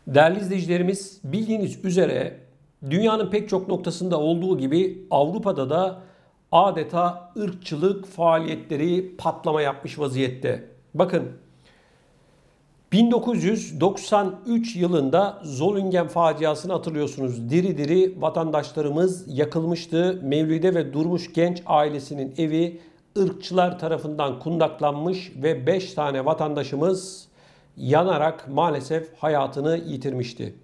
Değerli izleyicilerimiz, bildiğiniz üzere dünyanın pek çok noktasında olduğu gibi Avrupa'da da adeta ırkçılık faaliyetleri patlama yapmış vaziyette. Bakın, 1993 yılında Solingen faciasını hatırlıyorsunuz. Diri diri vatandaşlarımız yakılmıştı. Mevlide ve Durmuş Genç ailesinin evi ırkçılar tarafından kundaklanmış ve 5 tane vatandaşımız yanarak maalesef hayatını yitirmişti.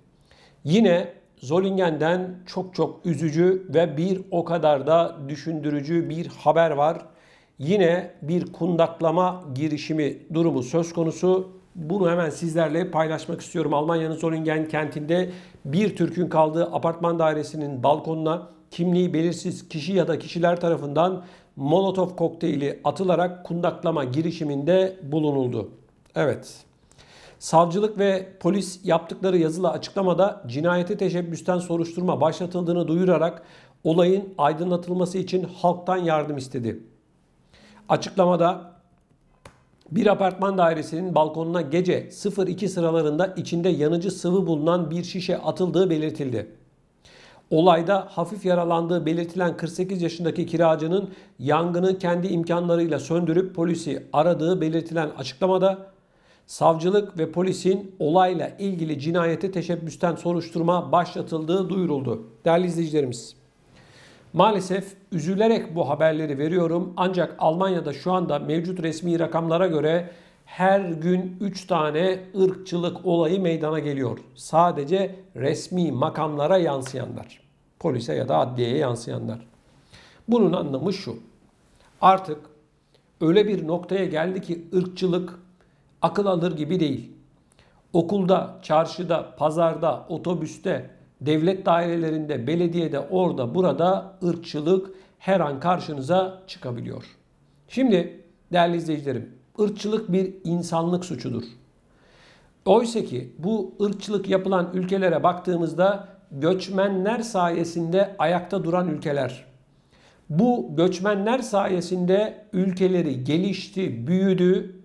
Yine Zolingen'den çok üzücü ve bir o kadar da düşündürücü bir haber var. Yine bir kundaklama girişimi durumu söz konusu. Bunu hemen sizlerle paylaşmak istiyorum. Almanya'nın Solingen kentinde bir Türk'ün kaldığı apartman dairesinin balkonuna kimliği belirsiz kişi ya da kişiler tarafından Molotov kokteyli atılarak kundaklama girişiminde bulunuldu. Evet. Savcılık ve polis yaptıkları yazılı açıklamada cinayete teşebbüsten soruşturma başlatıldığını duyurarak olayın aydınlatılması için halktan yardım istedi. Açıklamada bir apartman dairesinin balkonuna gece 02 sıralarında içinde yanıcı sıvı bulunan bir şişe atıldığı belirtildi. Olayda hafif yaralandığı belirtilen 48 yaşındaki kiracının yangını kendi imkanlarıyla söndürüp polisi aradığı belirtilen açıklamada savcılık ve polisin olayla ilgili cinayete teşebbüsten soruşturma başlatıldığı duyuruldu. Değerli izleyicilerimiz, maalesef üzülerek bu haberleri veriyorum. Ancak Almanya'da şu anda mevcut resmi rakamlara göre her gün 3 tane ırkçılık olayı meydana geliyor. Sadece resmi makamlara yansıyanlar. Polise ya da adliyeye yansıyanlar. Bunun anlamı şu: artık öyle bir noktaya geldi ki ırkçılık akıl alır gibi değil. Okulda, çarşıda, pazarda, otobüste, devlet dairelerinde, belediyede, orada, burada ırkçılık her an karşınıza çıkabiliyor. Şimdi değerli izleyicilerim, ırkçılık bir insanlık suçudur. Oysa ki bu ırkçılık yapılan ülkelere baktığımızda göçmenler sayesinde ayakta duran ülkeler. Bu göçmenler sayesinde ülkeleri gelişti, büyüdü,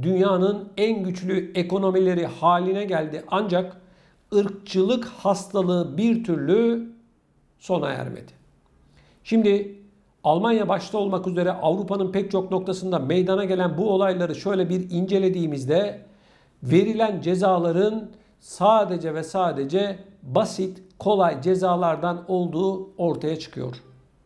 dünyanın en güçlü ekonomileri haline geldi. Ancak ırkçılık hastalığı bir türlü sona ermedi. Şimdi Almanya başta olmak üzere Avrupa'nın pek çok noktasında meydana gelen bu olayları şöyle bir incelediğimizde verilen cezaların sadece ve sadece basit, kolay cezalardan olduğu ortaya çıkıyor.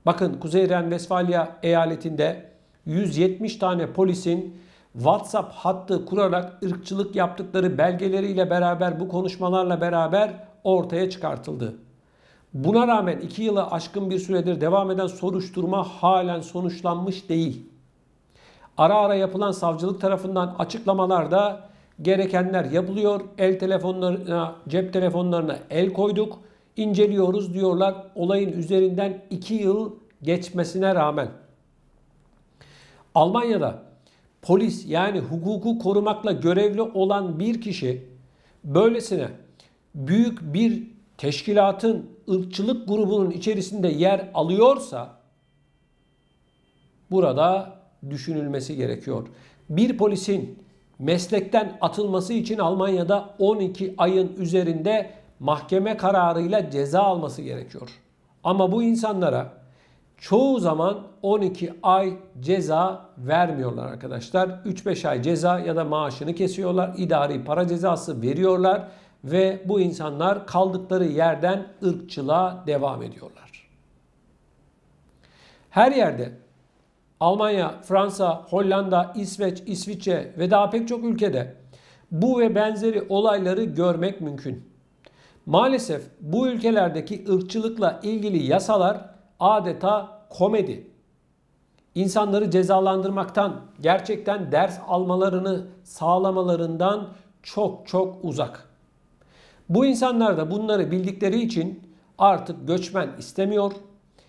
Bakın, Kuzey Ren-Vesfalya eyaletinde 170 tane polisin WhatsApp hattı kurarak ırkçılık yaptıkları belgeleriyle beraber, bu konuşmalarla beraber ortaya çıkartıldı. Buna rağmen 2 yılı aşkın bir süredir devam eden soruşturma halen sonuçlanmış değil. Ara ara yapılan savcılık tarafından açıklamalarda gerekenler yapılıyor. El telefonlarına, cep telefonlarına el koyduk, inceliyoruz diyorlar. Olayın üzerinden 2 yıl geçmesine rağmen. Almanya'da polis, yani hukuku korumakla görevli olan bir kişi böylesine büyük bir teşkilatın, ırkçılık grubunun içerisinde yer alıyorsa burada düşünülmesi gerekiyor. Bir polisin meslekten atılması için Almanya'da 12 ayın üzerinde mahkeme kararıyla ceza alması gerekiyor. Ama bu insanlara çoğu zaman 12 ay ceza vermiyorlar arkadaşlar. 3-5 ay ceza ya da maaşını kesiyorlar. İdari para cezası veriyorlar ve bu insanlar kaldıkları yerden ırkçılığa devam ediyorlar. Her yerde, Almanya, Fransa, Hollanda, İsveç, İsviçre ve daha pek çok ülkede bu ve benzeri olayları görmek mümkün. Maalesef bu ülkelerdeki ırkçılıkla ilgili yasalar adeta komedi. İnsanları cezalandırmaktan, gerçekten ders almalarını sağlamalarından çok uzak. Bu insanlar da bunları bildikleri için artık göçmen istemiyor.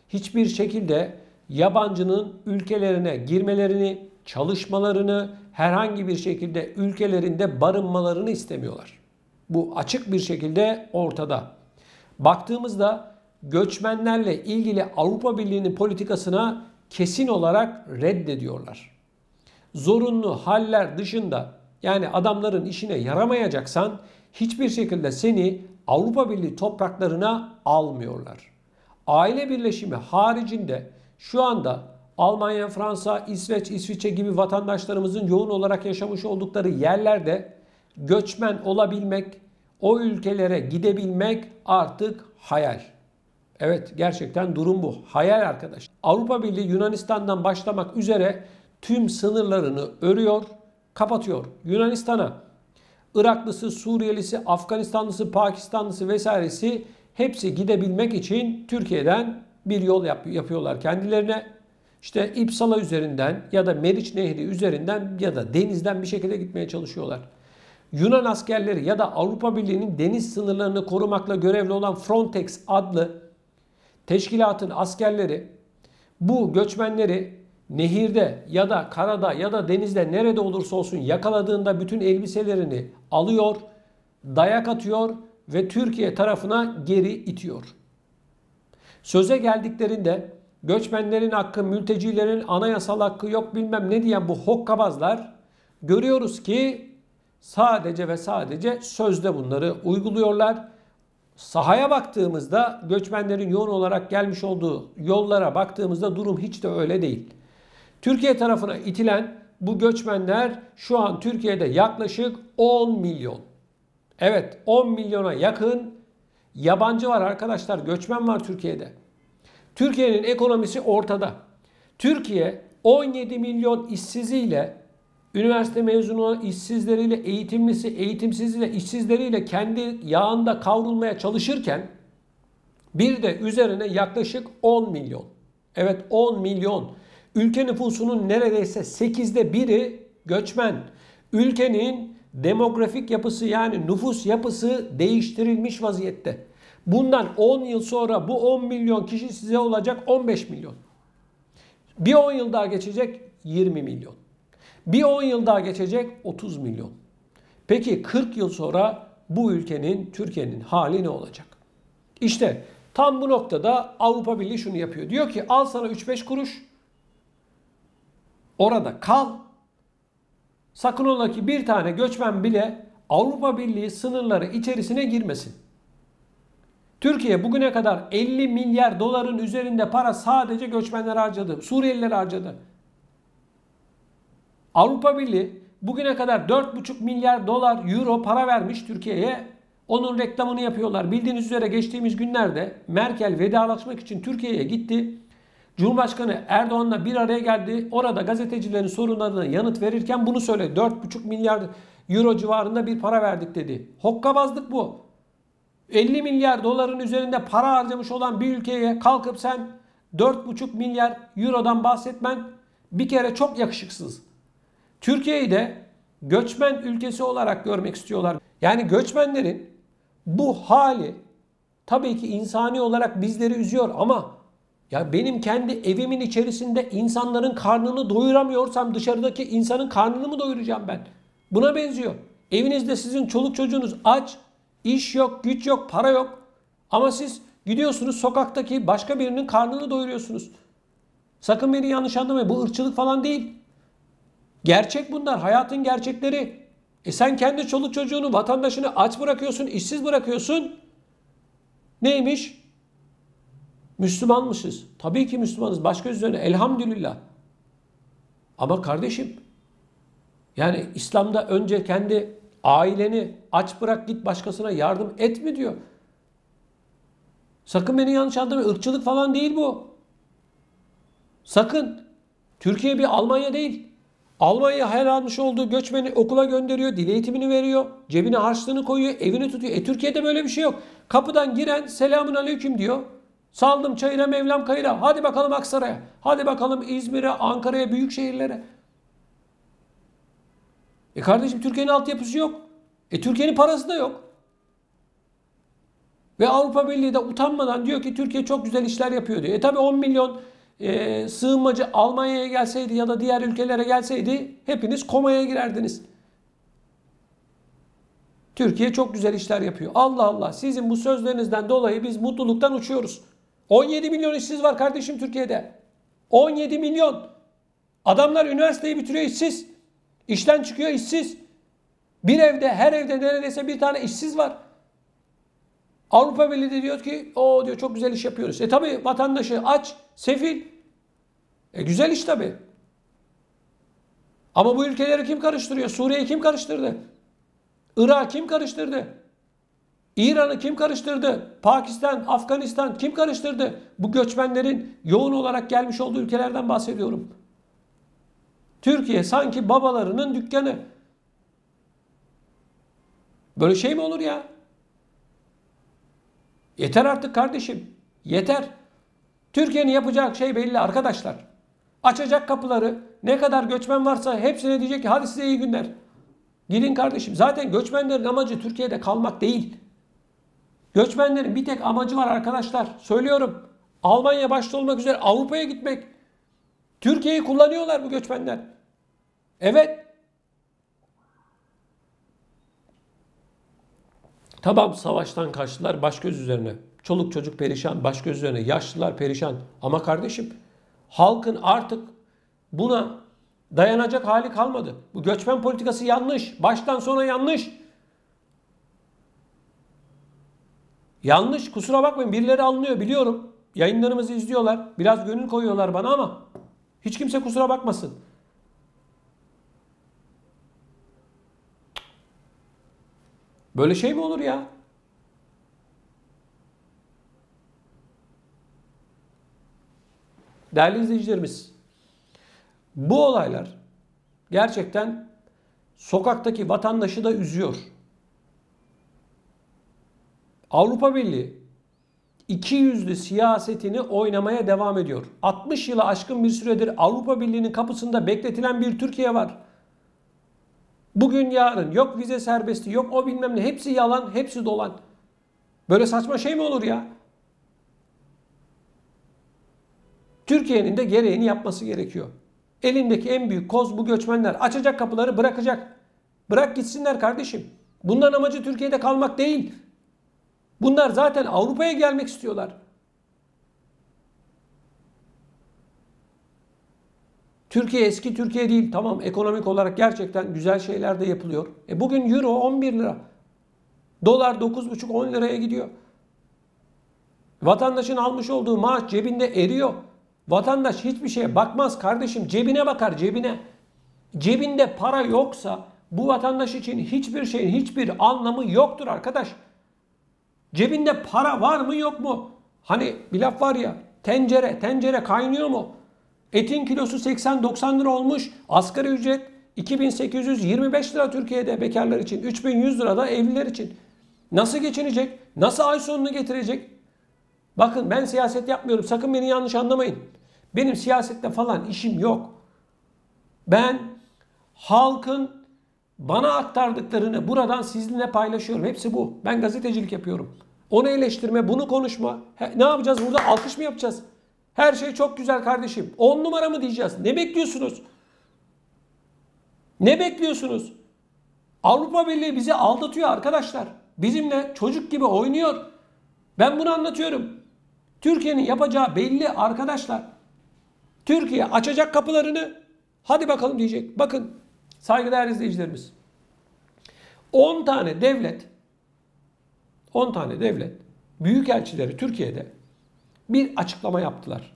Hiçbir şekilde yabancının ülkelerine girmelerini, çalışmalarını, herhangi bir şekilde ülkelerinde barınmalarını istemiyorlar. Bu açık bir şekilde ortada. Baktığımızda göçmenlerle ilgili Avrupa Birliği'nin politikasına kesin olarak reddediyorlar. Zorunlu haller dışında, yani adamların işine yaramayacaksan hiçbir şekilde seni Avrupa Birliği topraklarına almıyorlar. Aile birleşimi haricinde şu anda Almanya, Fransa, İsveç, İsviçre gibi vatandaşlarımızın yoğun olarak yaşamış oldukları yerlerde göçmen olabilmek, o ülkelere gidebilmek artık hayal. Evet, gerçekten durum bu. Hayal arkadaş. Avrupa Birliği Yunanistan'dan başlamak üzere tüm sınırlarını örüyor, kapatıyor. Yunanistan'a Iraklısı, Suriyelisi, Afganistanlısı, Pakistanlısı vesairesi hepsi gidebilmek için Türkiye'den bir yol yapıyorlar kendilerine. İşte İpsala üzerinden ya da Meriç Nehri üzerinden ya da denizden bir şekilde gitmeye çalışıyorlar. Yunan askerleri ya da Avrupa Birliği'nin deniz sınırlarını korumakla görevli olan Frontex adlı teşkilatın askerleri bu göçmenleri nehirde ya da karada ya da denizde nerede olursa olsun yakaladığında bütün elbiselerini alıyor, dayak atıyor ve Türkiye tarafına geri itiyor. Söze geldiklerinde göçmenlerin hakkı, mültecilerin anayasal hakkı yok bilmem ne diyen bu hokkabazlar görüyoruz ki sadece ve sadece sözde bunları uyguluyorlar. Sahaya baktığımızda göçmenlerin yoğun olarak gelmiş olduğu yollara baktığımızda durum hiç de öyle değil. Türkiye tarafına itilen bu göçmenler şu an Türkiye'de yaklaşık 10 milyon. Evet, 10 milyona yakın yabancı var arkadaşlar, göçmen var Türkiye'de. Türkiye'nin ekonomisi ortada. Türkiye 17 milyon işsiziyle, üniversite mezunu olan işsizleriyle, eğitimlisi, eğitimsiziyle, işsizleriyle kendi yağında kavrulmaya çalışırken bir de üzerine yaklaşık 10 milyon. Evet, 10 milyon. Ülke nüfusunun neredeyse 8'de biri göçmen. Ülkenin demografik yapısı yani nüfus yapısı değiştirilmiş vaziyette. Bundan 10 yıl sonra bu 10 milyon kişi size olacak 15 milyon. Bir 10 yıl daha geçecek 20 milyon. Bir 10 yıl daha geçecek 30 milyon. Peki 40 yıl sonra bu ülkenin, Türkiye'nin hali ne olacak? İşte tam bu noktada Avrupa Birliği şunu yapıyor. Diyor ki al sana 3-5 kuruş. Orada kal. Sakın ola ki bir tane göçmen bile Avrupa Birliği sınırları içerisine girmesin. Türkiye bugüne kadar 50 milyar doların üzerinde para sadece göçmenler harcadı. Suriyeliler harcadı. Avrupa Birliği bugüne kadar 4,5 milyar dolar euro para vermiş Türkiye'ye. Onun reklamını yapıyorlar. Bildiğiniz üzere geçtiğimiz günlerde Merkel vedalaşmak için Türkiye'ye gitti. Cumhurbaşkanı Erdoğan'la bir araya geldi. Orada gazetecilerin sorunlarına yanıt verirken bunu söyledi. 4,5 milyar euro civarında bir para verdik dedi. Hokkabazlık bu. 50 milyar doların üzerinde para harcamış olan bir ülkeye kalkıp sen 4,5 milyar eurodan bahsetmen bir kere çok yakışıksız. Türkiye'yi de göçmen ülkesi olarak görmek istiyorlar. Yani göçmenlerin bu hali tabii ki insani olarak bizleri üzüyor ama ya benim kendi evimin içerisinde insanların karnını doyuramıyorsam dışarıdaki insanın karnını mı doyuracağım ben? Buna benziyor. Evinizde sizin çoluk çocuğunuz aç, iş yok, güç yok, para yok. Ama siz gidiyorsunuz sokaktaki başka birinin karnını doyuruyorsunuz. Sakın beni yanlış anlamayın. Bu ırkçılık falan değil. Gerçek bunlar. Hayatın gerçekleri. Sen kendi çoluk çocuğunu, vatandaşını aç bırakıyorsun, işsiz bırakıyorsun. Neymiş? Müslümanmışız. Tabii ki Müslümanız. Başka üzerine elhamdülillah. Ama kardeşim yani İslam'da önce kendi aileni aç bırak git başkasına yardım et mi diyor. Sakın beni yanlış anlamayın. Irkçılık falan değil bu. Sakın. Türkiye bir Almanya değil. Almanya her almış olduğu göçmeni okula gönderiyor, dil eğitimini veriyor, cebine harçlığını koyuyor, evini tutuyor. Türkiye'de böyle bir şey yok. Kapıdan giren selamun aleyküm diyor. Saldım çayıra Mevlam kayıra. Hadi bakalım Aksaray'a. Hadi bakalım İzmir'e, Ankara'ya, büyük şehirlere. Kardeşim Türkiye'nin altyapısı yok. Türkiye'nin parası da yok. Ve Avrupa Birliği de utanmadan diyor ki Türkiye çok güzel işler yapıyor diyor. Tabi 10 milyon sığınmacı Almanya'ya gelseydi ya da diğer ülkelere gelseydi hepiniz komaya girerdiniz. Türkiye çok güzel işler yapıyor. Allah Allah, sizin bu sözlerinizden dolayı biz mutluluktan uçuyoruz. 17 milyon işsiz var kardeşim Türkiye'de. 17 milyon. Adamlar üniversiteyi bitiriyor işsiz. İşten çıkıyor işsiz. Bir evde, her evde neredeyse bir tane işsiz var. Avrupa Birliği de diyor ki o diyor çok güzel iş yapıyoruz. Tabi vatandaşı aç, sefil. Güzel iş tabi. Ama bu ülkeleri kim karıştırıyor? Suriye'yi kim karıştırdı? Irak'ı kim karıştırdı? İran'ı kim karıştırdı? Pakistan, Afganistan kim karıştırdı? Bu göçmenlerin yoğun olarak gelmiş olduğu ülkelerden bahsediyorum. Türkiye sanki babalarının dükkanı. Böyle şey mi olur ya? Yeter artık kardeşim. Yeter. Türkiye'nin yapacağı şey belli arkadaşlar. Açacak kapıları. Ne kadar göçmen varsa hepsine diyecek ki hadi size iyi günler. Gidin kardeşim. Zaten göçmenlerin amacı Türkiye'de kalmak değil. Göçmenlerin bir tek amacı var arkadaşlar. Söylüyorum. Almanya başta olmak üzere Avrupa'ya gitmek. Türkiye'yi kullanıyorlar bu göçmenler. Evet. Tamam savaştan kaçtılar baş göz üzerine. Çoluk çocuk perişan, baş göz üzerine. Yaşlılar perişan. Ama kardeşim halkın artık buna dayanacak hali kalmadı. Bu göçmen politikası yanlış. Baştan sona yanlış. Yanlış. Kusura bakmayın. Birileri alınıyor biliyorum. Yayınlarımızı izliyorlar. Biraz gönül koyuyorlar bana ama hiç kimse kusura bakmasın. Böyle şey mi olur ya? Değerli izleyicilerimiz, bu olaylar gerçekten sokaktaki vatandaşı da üzüyor. Avrupa Birliği ikiyüzlü siyasetini oynamaya devam ediyor. 60 yılı aşkın bir süredir Avrupa Birliği'nin kapısında bekletilen bir Türkiye var. Bugün yarın yok vize serbesti, yok o bilmem ne. Hepsi yalan, hepsi dolan. Böyle saçma şey mi olur ya? Türkiye'nin de gereğini yapması gerekiyor. Elindeki en büyük koz bu göçmenler. Açacak kapıları bırakacak. Bırak gitsinler kardeşim. Bunların amacı Türkiye'de kalmak değil. Bunlar zaten Avrupa'ya gelmek istiyorlar. Türkiye eski Türkiye değil. Tamam ekonomik olarak gerçekten güzel şeyler de yapılıyor. Bugün euro 11 lira. Dolar 9,5-10 liraya gidiyor. Vatandaşın almış olduğu maaş cebinde eriyor. Vatandaş hiçbir şeye bakmaz kardeşim. Cebine bakar cebine. Cebinde para yoksa bu vatandaş için hiçbir şeyin hiçbir anlamı yoktur arkadaş. Cebinde para var mı yok mu? Hani bir laf var ya, tencere kaynıyor mu? Etin kilosu 80-90 lira olmuş. Asgari ücret 2825 lira Türkiye'de bekarlar için. 3100 lira da evliler için. Nasıl geçinecek? Nasıl ay sonunu getirecek? Bakın ben siyaset yapmıyorum. Sakın beni yanlış anlamayın. Benim siyasette falan işim yok. Ben halkın bana aktardıklarını buradan sizinle paylaşıyorum. Hepsi bu. Ben gazetecilik yapıyorum. Onu eleştirme, bunu konuşma. Ne yapacağız burada? Alkış mı yapacağız? Her şey çok güzel kardeşim. 10 numara mı diyeceğiz? Ne bekliyorsunuz? Ne bekliyorsunuz? Avrupa Birliği bizi aldatıyor arkadaşlar. Bizimle çocuk gibi oynuyor. Ben bunu anlatıyorum. Türkiye'nin yapacağı belli arkadaşlar. Türkiye açacak kapılarını. Hadi bakalım diyecek. Bakın saygıdeğer izleyicilerimiz. 10 tane devlet büyükelçileri Türkiye'de bir açıklama yaptılar.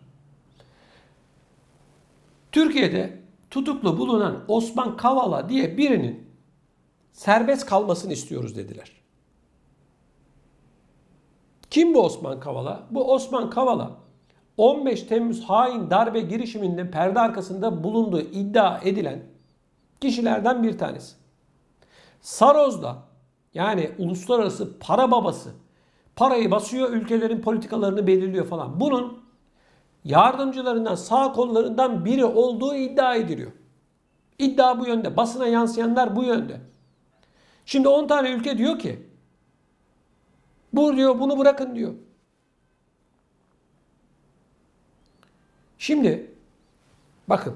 Türkiye'de tutuklu bulunan Osman Kavala diye birinin serbest kalmasını istiyoruz dediler. Kim bu Osman Kavala? Bu Osman Kavala 15 Temmuz hain darbe girişiminde perde arkasında bulunduğu iddia edilen kişilerden bir tanesi. Saroz'da yani uluslararası para babası parayı basıyor, ülkelerin politikalarını belirliyor falan. Bunun yardımcılarından, sağ kollarından biri olduğu iddia ediliyor. İddia bu yönde. Basına yansıyanlar bu yönde. Şimdi 10 tane ülke diyor ki bu diyor bunu bırakın diyor. Şimdi bakın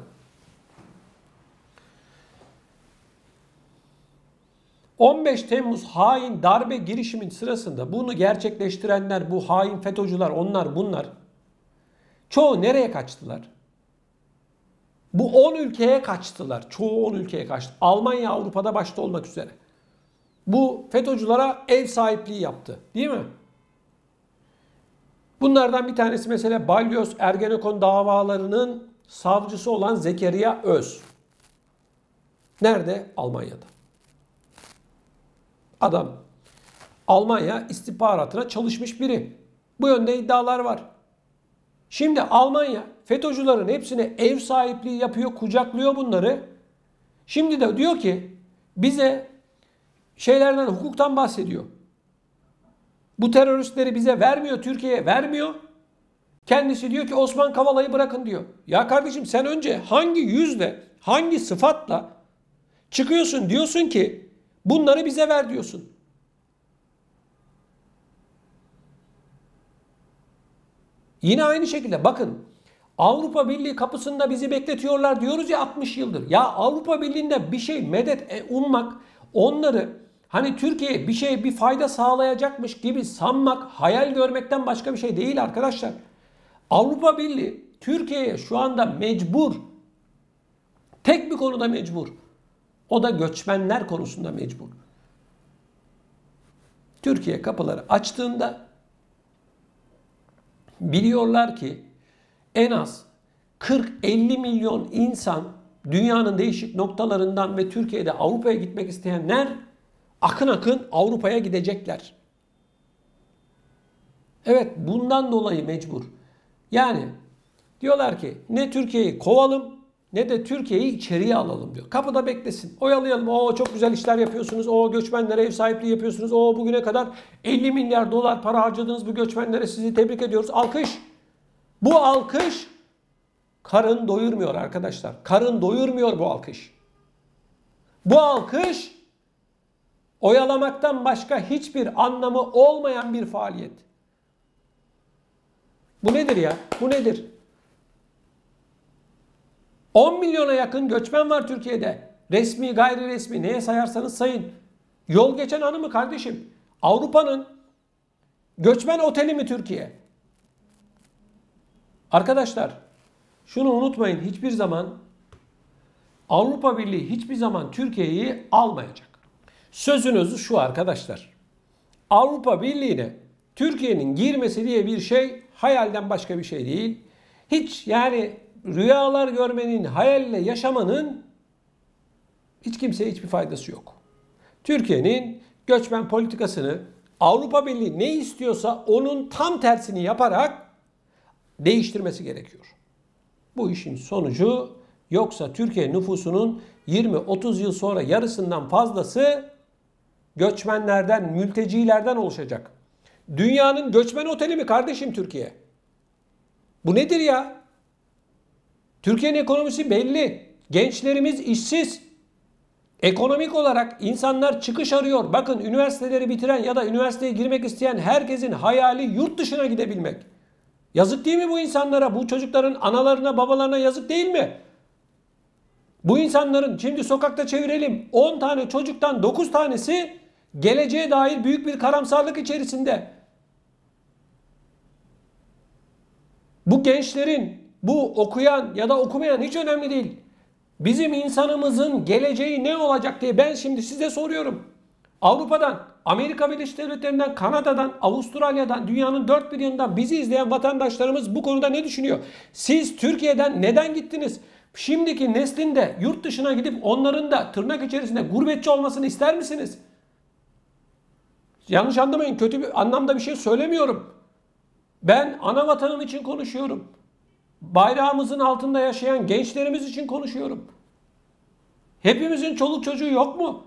15 Temmuz hain darbe girişimin sırasında bunu gerçekleştirenler, bu hain FETÖ'cüler, onlar bunlar. Çoğu nereye kaçtılar? Bu 10 ülkeye kaçtılar. Çoğu 10 ülkeye kaçtı. Almanya Avrupa'da başta olmak üzere. bu FETÖ'cülere ev sahipliği yaptı. Değil mi? Bunlardan bir tanesi mesela Balyoz Ergenekon davalarının savcısı olan Zekeriya Öz. Nerede? Almanya'da. Adam Almanya istihbaratına çalışmış biri. Bu yönde iddialar var. Şimdi Almanya FETÖ'cülerin hepsine ev sahipliği yapıyor, kucaklıyor bunları. Şimdi de diyor ki bize şeylerden, hukuktan bahsediyor. Bu teröristleri bize vermiyor, Türkiye'ye vermiyor. Kendisi diyor ki Osman Kavala'yı bırakın diyor. Ya kardeşim sen önce hangi yüzle, hangi sıfatla çıkıyorsun diyorsun ki bunları bize ver diyorsun. Yine aynı şekilde bakın Avrupa Birliği kapısında bizi bekletiyorlar diyoruz ya 60 yıldır. Ya Avrupa Birliği'nde bir şey medet ummak, onları hani Türkiye'ye bir fayda sağlayacakmış gibi sanmak, hayal görmekten başka bir şey değil arkadaşlar. Avrupa Birliği Türkiye'ye şu anda mecbur. Tek bir konuda mecbur. O da göçmenler konusunda mecbur. Türkiye kapıları açtığında biliyorlar ki en az 40-50 milyon insan dünyanın değişik noktalarından ve Türkiye'de Avrupa'ya gitmek isteyenler akın akın Avrupa'ya gidecekler. Evet bundan dolayı mecbur. Yani diyorlar ki ne Türkiye'yi kovalım ne de Türkiye'yi içeriye alalım diyor. Kapıda beklesin. Oyalayalım. O çok güzel işler yapıyorsunuz. O göçmenlere ev sahipliği yapıyorsunuz. O bugüne kadar 50 milyar dolar para harcadığınız bu göçmenlere sizi tebrik ediyoruz. Alkış. Bu alkış karın doyurmuyor arkadaşlar. Karın doyurmuyor bu alkış. Bu alkış oyalamaktan başka hiçbir anlamı olmayan bir faaliyet. Bu nedir ya? Bu nedir? 10 milyona yakın göçmen var Türkiye'de. Resmi, gayri resmi neye sayarsanız sayın. Yol geçen anı mı kardeşim? Avrupa'nın göçmen oteli mi Türkiye? Arkadaşlar şunu unutmayın, hiçbir zaman Avrupa Birliği hiçbir zaman Türkiye'yi almayacak. Sözün özü şu arkadaşlar. Avrupa Birliği'ne Türkiye'nin girmesi diye bir şey hayalden başka bir şey değil. Hiç yani rüyalar görmenin, hayalle yaşamanın hiç kimseye hiçbir faydası yok. Türkiye'nin göçmen politikasını Avrupa Birliği ne istiyorsa onun tam tersini yaparak değiştirmesi gerekiyor. Bu işin sonucu yoksa Türkiye nüfusunun 20-30 yıl sonra yarısından fazlası göçmenlerden, mültecilerden oluşacak. Dünyanın göçmen oteli mi kardeşim Türkiye? Bu nedir ya? Türkiye'nin ekonomisi belli. Gençlerimiz işsiz. Ekonomik olarak insanlar çıkış arıyor. Bakın üniversiteleri bitiren ya da üniversiteye girmek isteyen herkesin hayali yurt dışına gidebilmek. Yazık değil mi bu insanlara? Bu çocukların analarına, babalarına yazık değil mi? Bu insanların şimdi sokakta çevirelim 10 tane çocuktan 9 tanesi geleceğe dair büyük bir karamsarlık içerisinde. Bu gençlerin, bu okuyan ya da okumayan hiç önemli değil. Bizim insanımızın geleceği ne olacak diye ben şimdi size soruyorum. Avrupa'dan, Amerika Birleşik Devletleri'nden, Kanada'dan, Avustralya'dan, dünyanın dört bir yanından bizi izleyen vatandaşlarımız bu konuda ne düşünüyor? Siz Türkiye'den neden gittiniz? Şimdiki neslin de yurt dışına gidip onların da tırnak içerisinde gurbetçi olmasını ister misiniz? Yanlış anlamayın, kötü bir anlamda bir şey söylemiyorum. Ben ana vatanım için konuşuyorum. Bayrağımızın altında yaşayan gençlerimiz için konuşuyorum. Hepimizin çoluk çocuğu yok mu?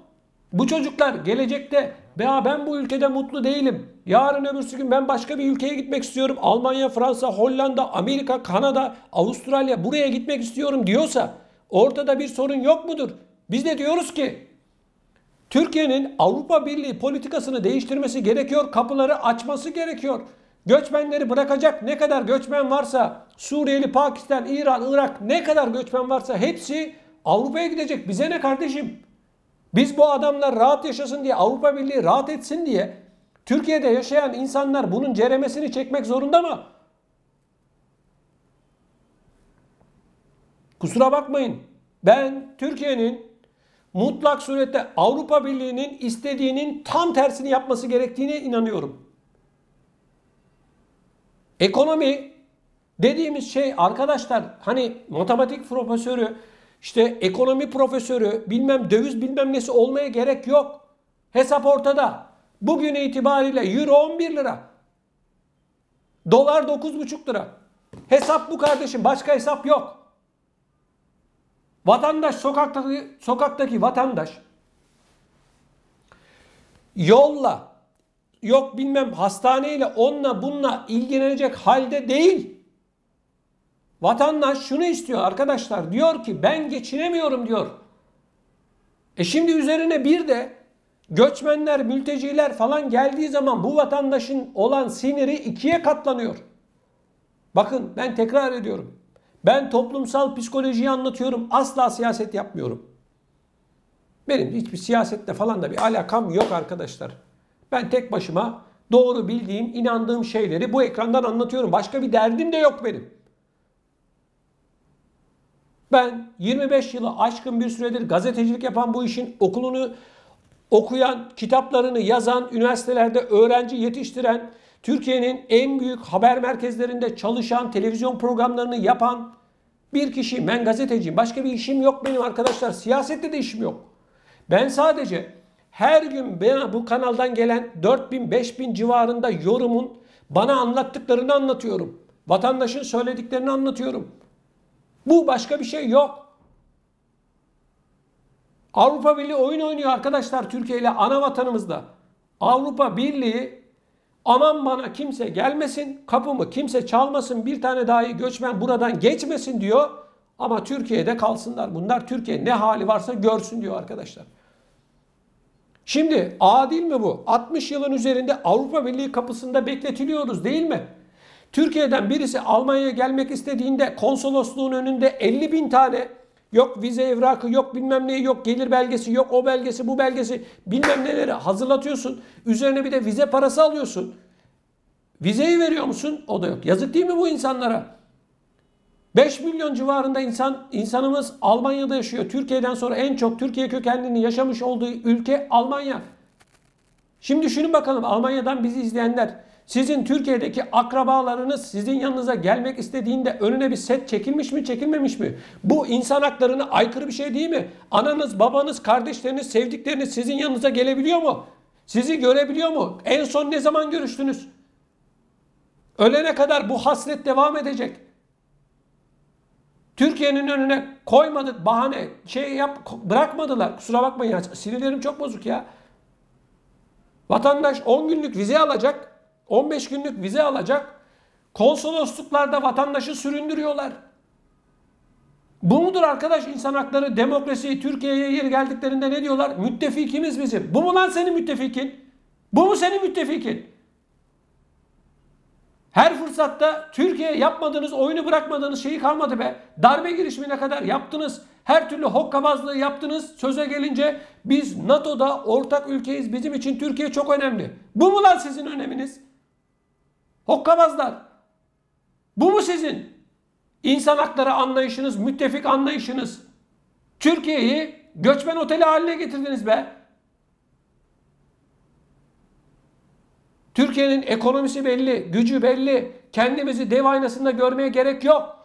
Bu çocuklar gelecekte ben bu ülkede mutlu değilim. Yarın öbürsü gün ben başka bir ülkeye gitmek istiyorum. Almanya, Fransa, Hollanda, Amerika, Kanada, Avustralya buraya gitmek istiyorum diyorsa ortada bir sorun yok mudur? Biz de diyoruz ki Türkiye'nin Avrupa Birliği politikasını değiştirmesi gerekiyor. Kapıları açması gerekiyor. Göçmenleri bırakacak ne kadar göçmen varsa Suriyeli, Pakistan, İran, Irak ne kadar göçmen varsa hepsi Avrupa'ya gidecek. Bize ne kardeşim? Biz bu adamlar rahat yaşasın diye, Avrupa Birliği rahat etsin diye Türkiye'de yaşayan insanlar bunun ceremesini çekmek zorunda mı? Kusura bakmayın. Ben Türkiye'nin mutlak surette Avrupa Birliği'nin istediğinin tam tersini yapması gerektiğine inanıyorum. Ekonomi dediğimiz şey arkadaşlar, hani matematik profesörü, işte ekonomi profesörü, bilmem döviz bilmem nesi olmaya gerek yok. Hesap ortada. Bugün itibariyle euro 11 lira. Dolar 9,5 lira. Hesap bu kardeşim. Başka hesap yok. Vatandaş, sokaktaki vatandaş yolla, yok bilmem hastaneyle, onunla bununla ilgilenecek halde değil. Vatandaş şunu istiyor arkadaşlar. Diyor ki ben geçinemiyorum diyor. Şimdi üzerine bir de göçmenler, mülteciler falan geldiği zaman bu vatandaşın olan siniri ikiye katlanıyor. Bakın ben tekrar ediyorum. Ben toplumsal psikolojiyi anlatıyorum. Asla siyaset yapmıyorum. Benim hiçbir siyasetle falan da bir alakam yok arkadaşlar. Ben tek başıma doğru bildiğim, inandığım şeyleri bu ekrandan anlatıyorum. Başka bir derdim de yok benim. Ben 25 yılı aşkın bir süredir gazetecilik yapan, bu işin okulunu okuyan, kitaplarını yazan, üniversitelerde öğrenci yetiştiren, Türkiye'nin en büyük haber merkezlerinde çalışan, televizyon programlarını yapan bir kişiyim. Ben gazeteciyim. Başka bir işim yok benim arkadaşlar. Siyasette de işim yok. Ben sadece her gün bana bu kanaldan gelen 4.000-5.000 civarında yorumun bana anlattıklarını anlatıyorum. Vatandaşın söylediklerini anlatıyorum. Bu, başka bir şey yok. Avrupa Birliği oyun oynuyor arkadaşlar Türkiye ile, ana vatanımızda. Avrupa Birliği aman bana kimse gelmesin, kapımı kimse çalmasın, bir tane dahi göçmen buradan geçmesin diyor. Ama Türkiye'de kalsınlar bunlar, Türkiye ne hali varsa görsün diyor arkadaşlar. Şimdi adil mi bu? 60 yılın üzerinde Avrupa Birliği kapısında bekletiliyoruz değil mi? Türkiye'den birisi Almanya'ya gelmek istediğinde konsolosluğun önünde 50.000 tane yok vize evrakı, yok bilmem neyi, yok gelir belgesi, yok o belgesi, bu belgesi, bilmem neleri hazırlatıyorsun. Üzerine bir de vize parası alıyorsun. Vizeyi veriyor musun? O da yok. Yazık değil mi bu insanlara? 5 milyon civarında insanımız Almanya'da yaşıyor. Türkiye'den sonra en çok Türkiye kökenlinin yaşamış olduğu ülke Almanya. Şimdi düşünün bakalım, Almanya'dan bizi izleyenler, sizin Türkiye'deki akrabalarınız sizin yanınıza gelmek istediğinde önüne bir set çekilmiş mi, çekilmemiş mi? Bu insan haklarına aykırı bir şey değil mi? Ananız, babanız, kardeşleriniz, sevdikleriniz sizin yanınıza gelebiliyor mu? Sizi görebiliyor mu? En son ne zaman görüştünüz? Ölene kadar bu hasret devam edecek. Türkiye'nin önüne koymadık bahane, bırakmadılar. Kusura bakmayın ya, sinirlerim çok bozuk ya. Vatandaş 10 günlük vize alacak, 15 günlük vize alacak. Konsolosluklarda vatandaşı süründürüyorlar. Bu mudur arkadaş insan hakları, demokrasi? Türkiye'ye yeri geldiklerinde ne diyorlar? Müttefikimiz bizim. Bu mu lan senin müttefikin? Bu mu senin müttefikin? Her fırsatta Türkiye yapmadığınız, oyunu bırakmadığınız şeyi kalmadı be. Darbe girişimine kadar yaptınız. Her türlü hokkabazlığı yaptınız. Söze gelince biz NATO'da ortak ülkeyiz. Bizim için Türkiye çok önemli. Bu mu lan sizin öneminiz? Hokkabazlar. Bu mu sizin insan hakları anlayışınız, müttefik anlayışınız? Türkiye'yi göçmen oteli haline getirdiniz be. Türkiye'nin ekonomisi belli, gücü belli. Kendimizi dev aynasında görmeye gerek yok.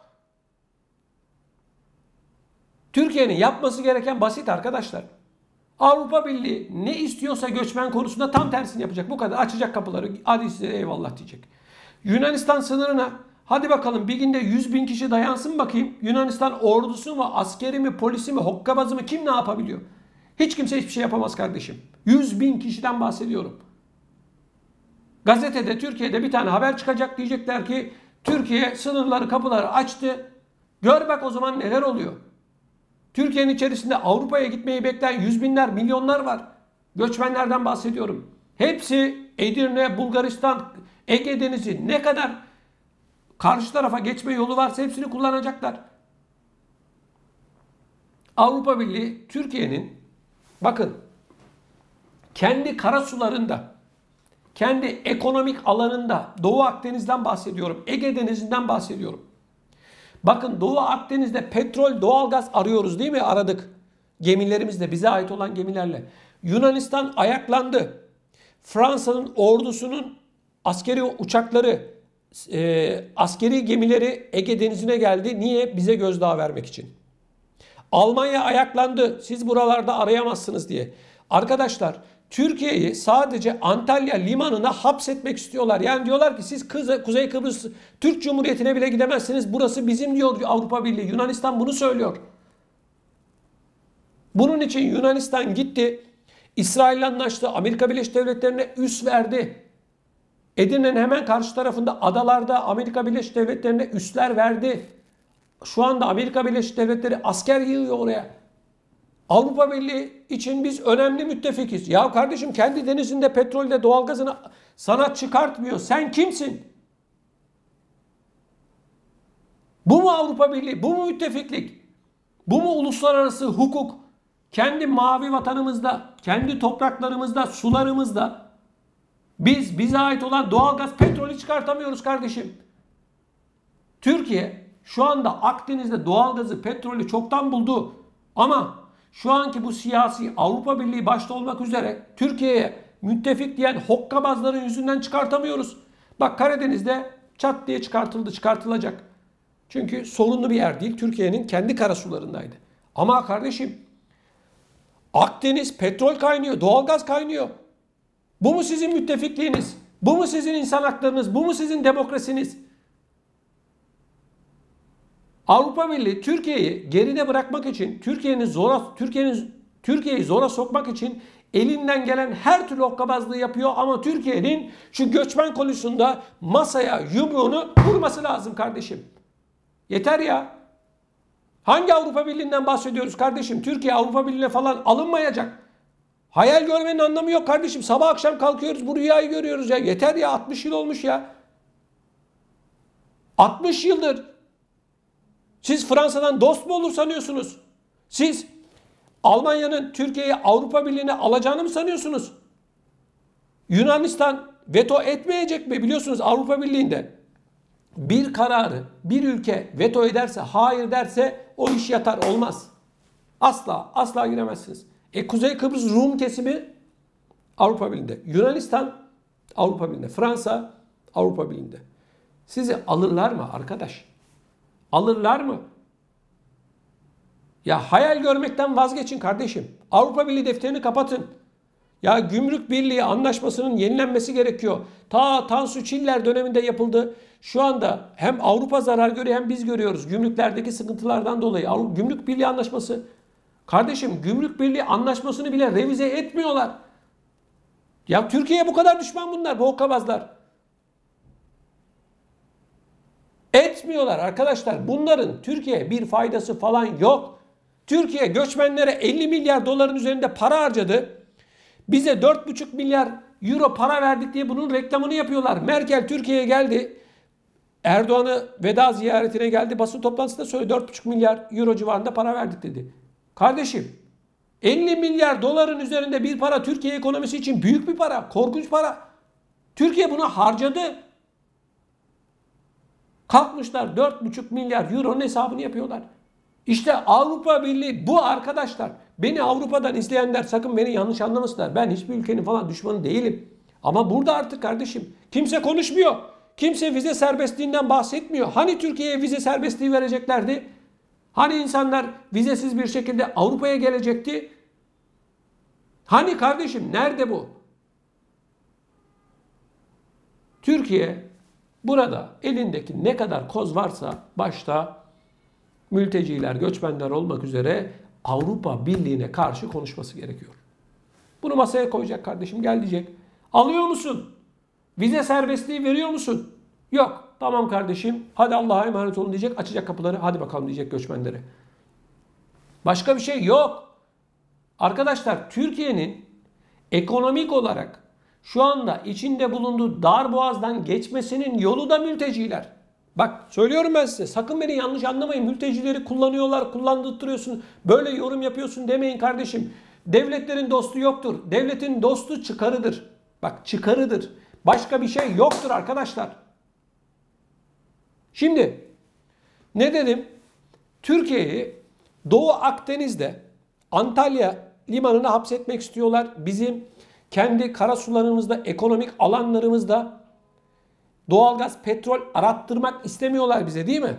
Türkiye'nin yapması gereken basit arkadaşlar. Avrupa Birliği ne istiyorsa göçmen konusunda tam tersini yapacak. Bu kadar. Açacak kapıları. Hadi size eyvallah diyecek. Yunanistan sınırına hadi bakalım bir günde 100.000 kişi dayansın bakayım. Yunanistan ordusu mu, askeri mi, polisi mi, hokkabazı mı, kim ne yapabiliyor? Hiç kimse hiçbir şey yapamaz kardeşim. 100.000 kişiden bahsediyorum. Gazetede Türkiye'de bir tane haber çıkacak, diyecekler ki Türkiye sınırları, kapıları açtı. Gör bak o zaman neler oluyor. Türkiye'nin içerisinde Avrupa'ya gitmeyi bekleyen yüz binler, milyonlar var. Göçmenlerden bahsediyorum. Hepsi Edirne, Bulgaristan, Ege Denizi, ne kadar karşı tarafa geçme yolu varsa hepsini kullanacaklar. Avrupa Birliği Türkiye'nin bakın kendi karasularında, kendi ekonomik alanında, Doğu Akdeniz'den bahsediyorum, Ege Denizi'nden bahsediyorum. Bakın Doğu Akdeniz'de petrol, doğalgaz arıyoruz değil mi? Aradık. Gemilerimiz de bize ait olan gemilerle. Yunanistan ayaklandı. Fransa'nın ordusunun askeri uçakları, askeri gemileri Ege Denizi'ne geldi. Niye? Bize gözdağı vermek için. Almanya ayaklandı. Siz buralarda arayamazsınız diye. Arkadaşlar Türkiye'yi sadece Antalya limanına hapsetmek istiyorlar. Yani diyorlar ki siz Kuzey Kıbrıs Türk Cumhuriyeti'ne bile gidemezsiniz. Burası bizim diyor Avrupa Birliği. Yunanistan bunu söylüyor. Bunun için Yunanistan gitti. İsrail'le anlaştı. Amerika Birleşik Devletleri'ne üs verdi. Edirne'nin hemen karşı tarafında adalarda Amerika Birleşik Devletleri'ne üsler verdi. Şu anda Amerika Birleşik Devletleri asker yığıyor oraya. Avrupa Birliği için biz önemli müttefikiz. Ya kardeşim kendi denizinde petrolde doğalgazını sana çıkartmıyor. Sen kimsin? Bu mu Avrupa Birliği? Bu mu müttefiklik? Bu mu uluslararası hukuk? Kendi mavi vatanımızda, kendi topraklarımızda, sularımızda bize ait olan doğalgaz, petrolü çıkartamıyoruz kardeşim. Türkiye şu anda Akdeniz'de doğalgazı, petrolü çoktan buldu. Ama şu anki bu siyasi Avrupa Birliği başta olmak üzere Türkiye'ye müttefik diyen hokkabazların yüzünden çıkartamıyoruz. Bak Karadeniz'de çat diye çıkartılacak. Çünkü sorunlu bir yer değil. Türkiye'nin kendi karasularındaydı. Ama kardeşim Akdeniz petrol kaynıyor, doğalgaz kaynıyor. Bu mu sizin müttefikliğiniz? Bu mu sizin insan haklarınız? Bu mu sizin demokrasiniz? Avrupa Birliği Türkiye'yi geride bırakmak için, Türkiye'yi zora sokmak için elinden gelen her türlü hokkabazlığı yapıyor ama Türkiye'nin şu göçmen konusunda masaya yumruğunu vurması lazım kardeşim. Yeter ya. Hangi Avrupa Birliği'nden bahsediyoruz kardeşim? Türkiye Avrupa Birliği'ne falan alınmayacak. Hayal görmenin anlamı yok kardeşim. Sabah akşam kalkıyoruz bu rüyayı görüyoruz ya. Yeter ya, 60 yıl olmuş ya. 60 yıldır. Siz Fransa'dan dost mu olur sanıyorsunuz? Siz Almanya'nın Türkiye'yi Avrupa Birliği'ne alacağını mı sanıyorsunuz? Yunanistan veto etmeyecek mi? Biliyorsunuz Avrupa Birliği'nde bir kararı bir ülke veto ederse, hayır derse o iş yatar, olmaz. Asla giremezsiniz. Kuzey Kıbrıs Rum kesimi Avrupa Birliği'nde. Yunanistan Avrupa Birliği'nde. Fransa Avrupa Birliği'nde. Sizi alırlar mı arkadaş? Alırlar mı? Ya hayal görmekten vazgeçin kardeşim. Avrupa Birliği defterini kapatın. Ya Gümrük Birliği anlaşmasının yenilenmesi gerekiyor. Tansu Çiller döneminde yapıldı. Şu anda hem Avrupa zarar görüyor hem biz görüyoruz. Gümrüklerdeki sıkıntılardan dolayı. Gümrük Birliği anlaşması. Kardeşim Gümrük Birliği anlaşmasını bile revize etmiyorlar. Ya Türkiye'ye bu kadar düşman bunlar, bu hokkabazlar. Etmiyorlar arkadaşlar. Bunların Türkiye'ye bir faydası falan yok. Türkiye göçmenlere 50 milyar doların üzerinde para harcadı. Bize 4,5 milyar euro para verdik diye bunun reklamını yapıyorlar. Merkel Türkiye'ye geldi. Erdoğan'ı veda ziyaretine geldi. Basın toplantısında söyledi 4,5 milyar euro civarında para verdik dedi. Kardeşim 50 milyar doların üzerinde bir para Türkiye ekonomisi için büyük bir para. Korkunç para. Türkiye bunu harcadı. Kalkmışlar 4,5 milyar euronun hesabını yapıyorlar. İşte Avrupa Birliği bu arkadaşlar. Beni Avrupa'dan izleyenler sakın beni yanlış anlamasınlar. Ben hiçbir ülkenin falan düşmanı değilim. Ama burada artık kardeşim kimse konuşmuyor. Kimse vize serbestliğinden bahsetmiyor. Hani Türkiye'ye vize serbestliği vereceklerdi? Hani insanlar vizesiz bir şekilde Avrupa'ya gelecekti? Hani kardeşim nerede bu? Türkiye burada elindeki ne kadar koz varsa başta mülteciler, göçmenler olmak üzere Avrupa Birliği'ne karşı konuşması gerekiyor. Bunu masaya koyacak kardeşim, gel diyecek. Alıyor musun? Vize serbestliği veriyor musun? Yok. Tamam kardeşim. Hadi Allah'a emanet olun diyecek. Açacak kapıları. Hadi bakalım diyecek göçmenlere. Başka bir şey yok. Arkadaşlar Türkiye'nin ekonomik olarak şu anda içinde bulunduğu darboğazdan geçmesinin yolu da mülteciler. Bak söylüyorum ben size. Sakın beni yanlış anlamayın. Mültecileri kullanıyorlar, kullandırtıyorsun. Böyle yorum yapıyorsun demeyin kardeşim. Devletlerin dostu yoktur. Devletin dostu çıkarıdır. Bak çıkarıdır. Başka bir şey yoktur arkadaşlar. Şimdi ne dedim? Türkiye'yi Doğu Akdeniz'de Antalya limanına hapsetmek istiyorlar. Bizim kendi karasularımızda, ekonomik alanlarımızda doğalgaz, petrol arattırmak istemiyorlar bize, değil mi?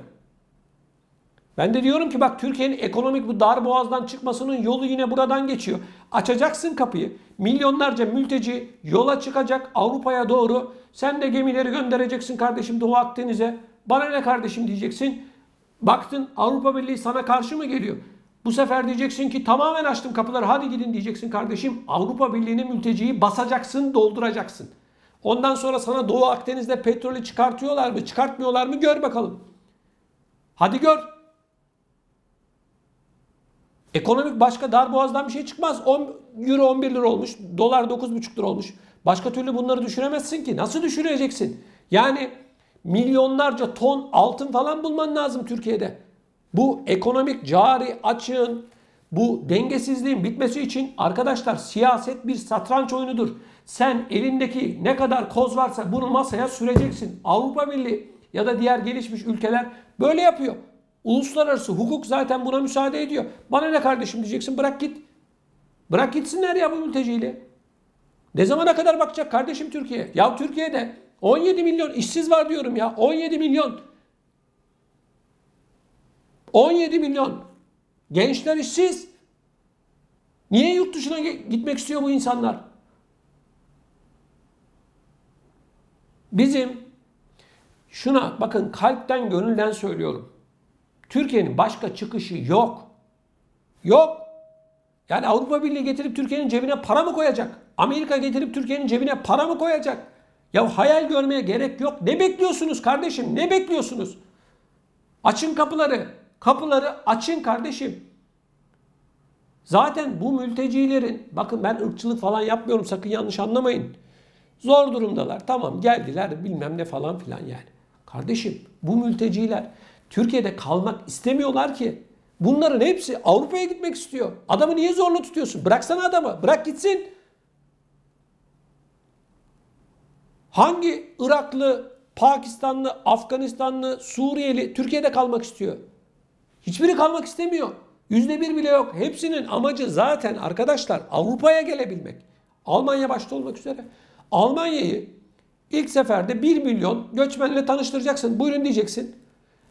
Ben de diyorum ki bak, Türkiye'nin ekonomik bu dar boğazdan çıkmasının yolu yine buradan geçiyor. Açacaksın kapıyı. Milyonlarca mülteci yola çıkacak Avrupa'ya doğru. Sen de gemileri göndereceksin kardeşim Doğu Akdeniz'e. Bana ne kardeşim diyeceksin. Baktın Avrupa Birliği sana karşı mı geliyor? Bu sefer diyeceksin ki tamamen açtım kapıları, hadi gidin diyeceksin kardeşim. Avrupa Birliği'nin mülteciyi basacaksın, dolduracaksın. Ondan sonra sana Doğu Akdeniz'de petrolü çıkartıyorlar mı, çıkartmıyorlar mı gör bakalım. Hadi gör. Ekonomik başka darboğazdan bir şey çıkmaz. Euro 11 lira olmuş, dolar 9,5 lira olmuş. Başka türlü bunları düşüremezsin ki. Nasıl düşüreceksin? Yani milyonlarca ton altın falan bulman lazım Türkiye'de. Bu ekonomik cari açığın, bu dengesizliğin bitmesi için arkadaşlar siyaset bir satranç oyunudur. Sen elindeki ne kadar koz varsa bunu masaya süreceksin. Avrupa Birliği ya da diğer gelişmiş ülkeler böyle yapıyor. Uluslararası hukuk zaten buna müsaade ediyor. Bana ne kardeşim diyeceksin, bırak git. Bırak gitsinler ya bu mülteciyle. Ne zamana kadar bakacak kardeşim Türkiye? Ya Türkiye'de 17 milyon işsiz var diyorum ya. 17 milyon. 17 milyon. Gençler işsiz. Niye yurt dışına gitmek istiyor bu insanlar? Bizim şuna bakın, kalpten gönülden söylüyorum. Türkiye'nin başka çıkışı yok. Yok. Yani Avrupa Birliği getirip Türkiye'nin cebine para mı koyacak? Amerika getirip Türkiye'nin cebine para mı koyacak? Ya hayal görmeye gerek yok. Ne bekliyorsunuz kardeşim? Ne bekliyorsunuz? Açın kapıları. Kapıları açın kardeşim. Zaten bu mültecilerin, bakın ben ırkçılık falan yapmıyorum, sakın yanlış anlamayın. Zor durumdalar. Tamam, geldiler bilmem ne falan filan yani. Kardeşim bu mülteciler Türkiye'de kalmak istemiyorlar ki. Bunların hepsi Avrupa'ya gitmek istiyor. Adamı niye zorla tutuyorsun? Bıraksana adamı. Bırak gitsin. Hangi Iraklı, Pakistanlı, Afganistanlı, Suriyeli Türkiye'de kalmak istiyor? Hiçbiri kalmak istemiyor. %1 bile yok. Hepsinin amacı zaten arkadaşlar Avrupa'ya gelebilmek. Almanya başta olmak üzere. Almanya'yı ilk seferde 1 milyon göçmenle tanıştıracaksın. Buyurun diyeceksin.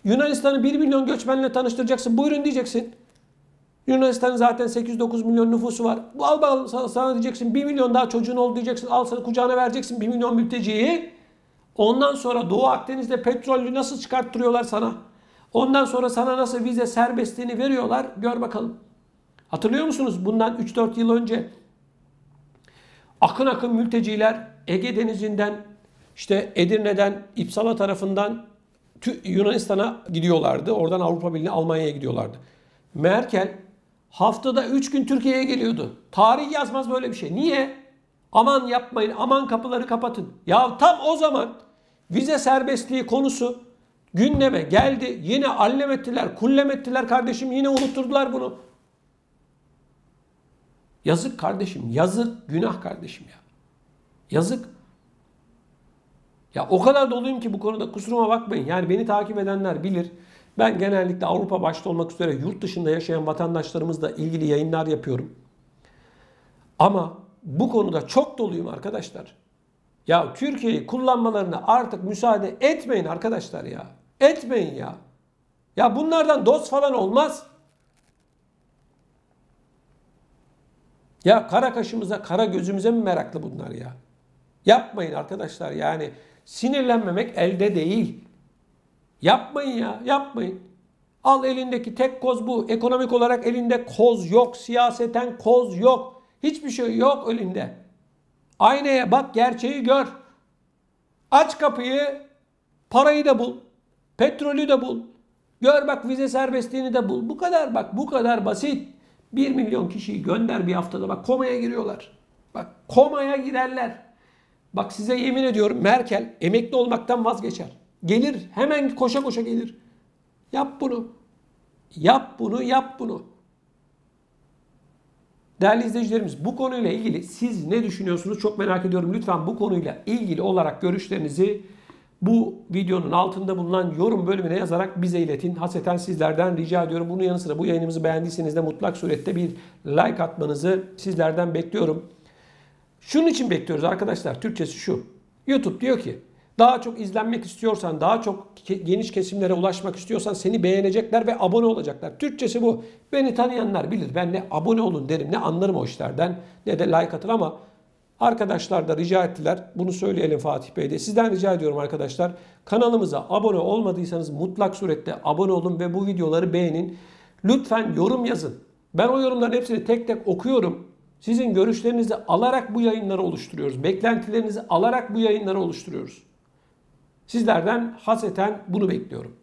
Yunanistan'ı 1 milyon göçmenle tanıştıracaksın. Buyurun diyeceksin. Yunanistan'ın zaten 8-9 milyon nüfusu var. Al bakalım sana diyeceksin. 1 milyon daha çocuğun oldu diyeceksin. Al sana kucağına vereceksin 1 milyon mülteciyi. Ondan sonra Doğu Akdeniz'de petrolü nasıl çıkarttırıyorlar sana? Ondan sonra sana nasıl vize serbestliğini veriyorlar? Gör bakalım. Hatırlıyor musunuz? Bundan 3-4 yıl önce akın akın mülteciler Ege Denizi'nden, işte Edirne'den, İpsala tarafından Yunanistan'a gidiyorlardı. Oradan Avrupa Birliği'ne, Almanya'ya gidiyorlardı. Merkel haftada 3 gün Türkiye'ye geliyordu. Tarih yazmaz böyle bir şey. Niye? Aman yapmayın, aman kapıları kapatın. Ya tam o zaman vize serbestliği konusu gündeme geldi. Yine allem ettiler, kullem ettiler kardeşim. Yine unutturdular bunu. Yazık kardeşim, yazık, günah kardeşim ya. Yazık. Ya o kadar doluyum ki bu konuda, kusuruma bakmayın. Yani beni takip edenler bilir. Ben genellikle Avrupa başta olmak üzere yurt dışında yaşayan vatandaşlarımızla ilgili yayınlar yapıyorum. Ama bu konuda çok doluyum arkadaşlar. Ya Türkiye'yi kullanmalarına artık müsaade etmeyin arkadaşlar ya. Etmeyin ya. Ya bunlardan dost falan olmaz. Ya kara kaşımıza, kara gözümüze mi meraklı bunlar ya? Yapmayın arkadaşlar, yani sinirlenmemek elde değil. Yapmayın ya, yapmayın. Al, elindeki tek koz bu. Ekonomik olarak elinde koz yok. Siyaseten koz yok. Hiçbir şey yok elinde. Aynaya bak, gerçeği gör. Aç kapıyı, parayı da bul. Petrolü de bul. Gör bak, vize serbestliğini de bul. Bu kadar bak, bu kadar basit. 1 milyon kişiyi gönder bir haftada, bak komaya giriyorlar. Bak komaya girerler. Bak size yemin ediyorum, Merkel emekli olmaktan vazgeçer. Gelir, hemen koşa koşa gelir. Yap bunu. Yap bunu, yap bunu. Değerli izleyicilerimiz, bu konuyla ilgili siz ne düşünüyorsunuz çok merak ediyorum. Lütfen bu konuyla ilgili olarak görüşlerinizi Bu videonun altında bulunan yorum bölümüne yazarak bize iletin. Hasreten sizlerden rica ediyorum. Bunun yanı sıra bu yayınımızı beğendiyseniz de mutlak surette bir like atmanızı sizlerden bekliyorum. Şunun için bekliyoruz arkadaşlar. Türkçesi şu. YouTube diyor ki daha çok izlenmek istiyorsan, daha çok geniş kesimlere ulaşmak istiyorsan seni beğenecekler ve abone olacaklar. Türkçesi bu. Beni tanıyanlar bilir. Ben ne abone olun derim, ne anlarım o işlerden, ne de like atır ama arkadaşlar da rica ettiler. Bunu söyleyelim Fatih Bey de. Sizden rica ediyorum arkadaşlar. Kanalımıza abone olmadıysanız mutlak surette abone olun ve bu videoları beğenin. Lütfen yorum yazın. Ben o yorumların hepsini tek tek okuyorum. Sizin görüşlerinizi alarak bu yayınları oluşturuyoruz. Beklentilerinizi alarak bu yayınları oluşturuyoruz. Sizlerden hasreten bunu bekliyorum.